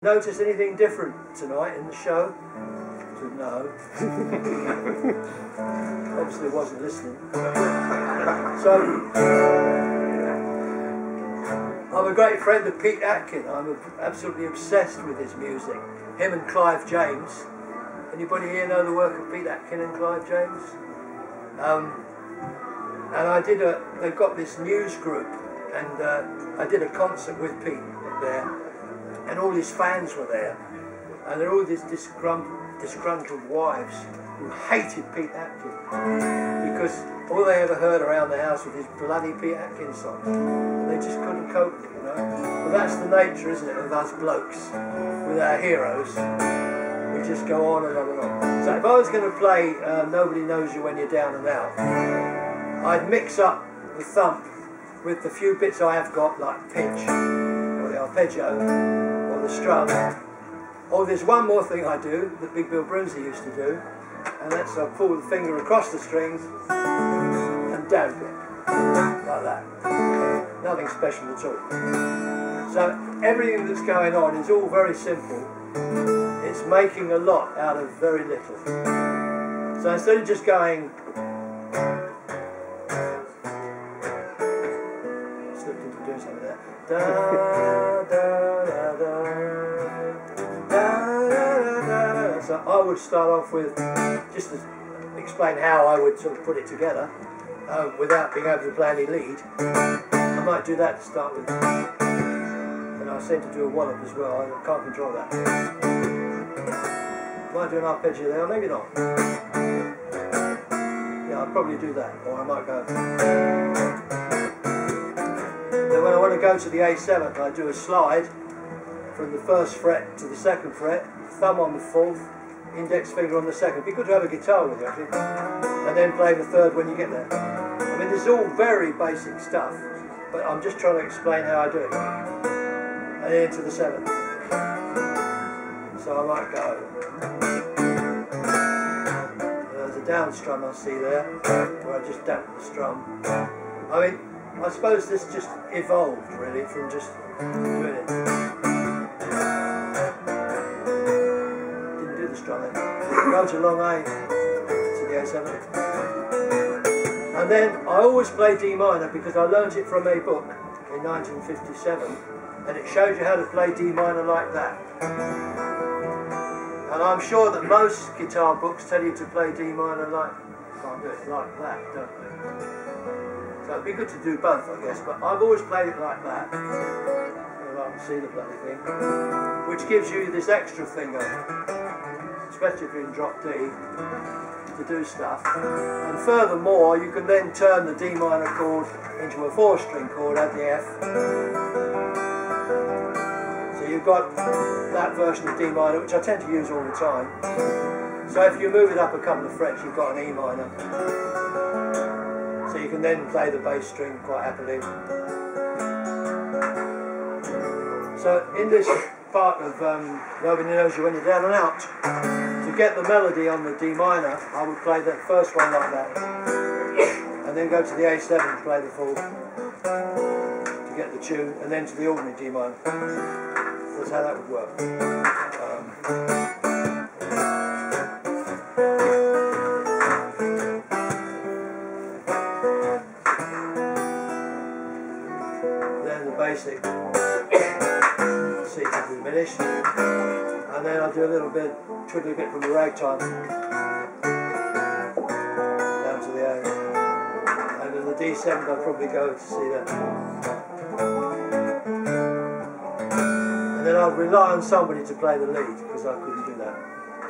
Notice anything different tonight in the show? No. Obviously wasn't listening. So, I'm a great friend of Pete Atkin. I'm absolutely obsessed with his music. Him and Clive James. Anybody here know the work of Pete Atkin and Clive James? And they've got this news group, and I did a concert with Pete there. And all his fans were there, and they're all these disgruntled wives who hated Pete Atkin because all they ever heard around the house was his bloody Pete Atkin songs, and they just couldn't cope with it, you know. But that's the nature, isn't it, of us blokes with our heroes. We just go on and on and on. So if I was going to play Nobody Knows You When You're Down and Out, I'd mix up the thump with the few bits I have got, like pitch or the arpeggio, the strum. Oh, there's one more thing I do that Big Bill Brunsey used to do, and that's I pull the finger across the strings and damp it like that. Nothing special at all. So everything that's going on is all very simple. It's making a lot out of very little. So instead of just going, slipped into doing something there. Da, da, da, da. So I would start off with, just to explain how I would sort of put it together, without being able to play any lead. I might do that to start with. And I seem to do a wallop as well, I can't control that. Might do an arpeggio there, or maybe not. Yeah, I'll probably do that, or I might go. Then when I want to go to the A7th, I do a slide from the first fret to the second fret, thumb on the fourth, index finger on the second. It'd be good to have a guitar with you, actually. And then play the third when you get there. I mean, this is all very basic stuff, but I'm just trying to explain how I do it. And then into the seventh. So I might go. There's a down strum I see there, where I just damp the strum. I mean, I suppose this just evolved, really, from just doing it. Go to long A to the A7, and then I always play D minor because I learned it from a book in 1957, and it shows you how to play D minor like that. And I'm sure that most guitar books tell you to play D minor like, can't do it like that, don't they? So it'd be good to do both, I guess, but I've always played it like that. I can see the bloody thing, which gives you this extra finger, especially if you're in drop D, to do stuff. And furthermore, you can then turn the D minor chord into a 4-string chord, add the F. So you've got that version of D minor, which I tend to use all the time. So if you move it up a couple of frets, you've got an E minor. So you can then play the bass string quite happily. So in this part of Nobody Knows You When You're Down and Out, to get the melody on the D minor, I would play the first one like that, and then go to the A7 and play the full to get the tune, and then to the ordinary D minor. That's how that would work. Then the basic C to diminish, and then I'll do a little bit, twiddle a bit from the ragtime down to the A, and in the D7 I'll probably go to C there, and then I'll rely on somebody to play the lead because I couldn't do that.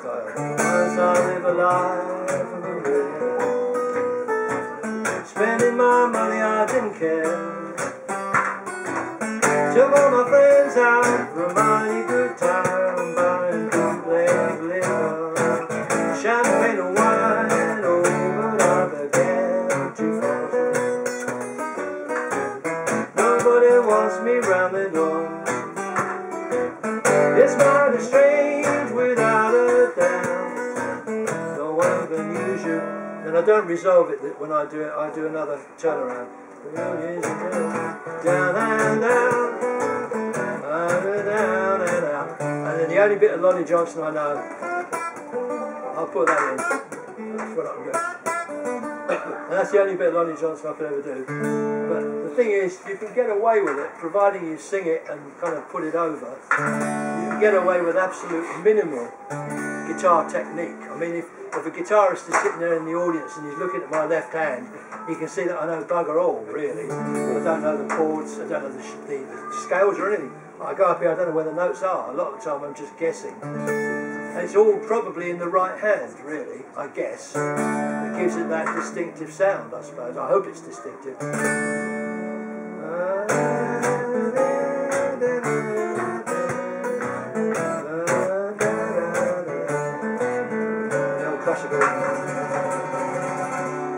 So as I live a life of a million, spending my money I didn't care. Took all my friends out for a mighty good time, buying bootleg liquor, champagne and wine, oh, but I began to fall. Nobody wants me round the door. It's mighty strange without a doubt. No one can use you. And I don't resolve it when I do it, I do another turnaround. Down and down, down and out. And the only bit of Lonnie Johnson I know, I'll put that in. That's what I'm doing. And that's the only bit of Lonnie Johnson I could ever do. But the thing is, you can get away with it, providing you sing it and kind of put it over. You can get away with absolute minimal guitar technique. I mean, if a guitarist is sitting there in the audience and he's looking at my left hand, he can see that I know bugger all, really. I don't know the chords, I don't know the scales or anything. I go up here, I don't know where the notes are. A lot of the time I'm just guessing. And it's all probably in the right hand, really, I guess. It gives it that distinctive sound, I suppose. I hope it's distinctive. Classical.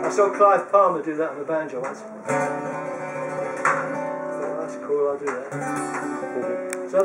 I saw Clive Palmer do that on the banjo once. I thought, that's cool, I'll do that.